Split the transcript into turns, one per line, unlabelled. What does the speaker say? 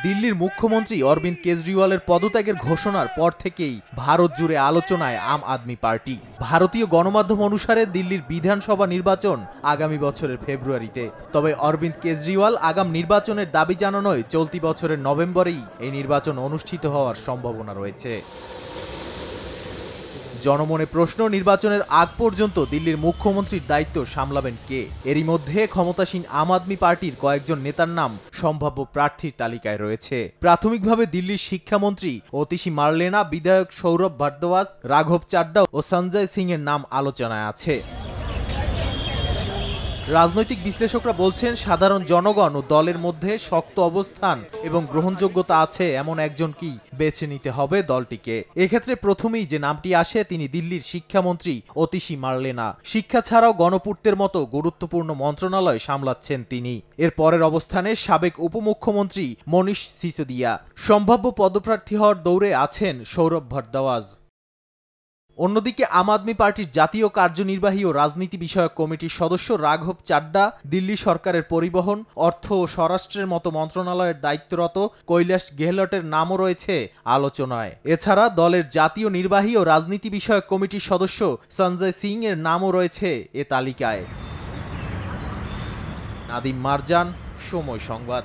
দিল্লির মুখ্যমন্ত্রী অরবিন্দ কেজরিওয়ালের পদত্যাগের ঘোষণার পর থেকেই ভারত জুড়ে আলোচনায় আম আদমি পার্টি। ভারতীয় গণমাধ্যম অনুসারে দিল্লির বিধানসভা নির্বাচন আগামী বছরের ফেব্রুয়ারিতে। তবে অরবিন্দ কেজরিওয়াল আগাম নির্বাচনের দাবি জানানোয় চলতি বছরের নভেম্বরেই এই নির্বাচন অনুষ্ঠিত হওয়ার সম্ভাবনা রয়েছে। জনমনে প্রশ্ন, নির্বাচনের আগ পর্যন্ত দিল্লির মুখ্যমন্ত্রীর দায়িত্ব সামলাবেন কে? এরই মধ্যে ক্ষমতাসীন আম আদমি পার্টির কয়েকজন নেতার নাম সম্ভাব্য প্রার্থীর তালিকায় রয়েছে। প্রাথমিকভাবে দিল্লির শিক্ষামন্ত্রী অতিশী মার্লেনা, বিধায়ক সৌরভ ভারদ্বাজ, রাঘব চাড্ডা ও সঞ্জয় সিং এর নাম আলোচনায় আছে। রাজনৈতিক বিশ্লেষকরা বলছেন, সাধারণ জনগণ ও দলের মধ্যে শক্ত অবস্থান এবং গ্রহণযোগ্যতা আছে এমন একজনকেই বেছে নিতে হবে দলটিকে। এক্ষেত্রে প্রথমেই যে নামটি আসে তিনি দিল্লির শিক্ষামন্ত্রী অতিশী মার্লেনা। শিক্ষা ছাড়াও গণপূর্তের মতো গুরুত্বপূর্ণ মন্ত্রণালয় সামলাচ্ছেন তিনি। এর পরের অবস্থানে সাবেক উপমুখ্যমন্ত্রী মনীষ সিসোদিয়া। সম্ভাব্য পদপ্রার্থী হওয়ার দৌড়ে আছেন সৌরভ ভারদ্বাজ। অন্যদিকে আম আদমি পার্টির জাতীয় কার্যনির্বাহী ও রাজনীতি বিষয়ক কমিটির সদস্য রাঘব চাড্ডা, দিল্লি সরকারের পরিবহন, অর্থ ও স্বরাষ্ট্রের মতো মন্ত্রণালয়ের দায়িত্বরত কৈলাশ গেহলটের নামও রয়েছে আলোচনায়। এছাড়া দলের জাতীয় নির্বাহী ও রাজনীতি বিষয়ক কমিটির সদস্য সঞ্জয় সিং এর নামও রয়েছে এ তালিকায়। নাদিম মারজান, সময় সংবাদ।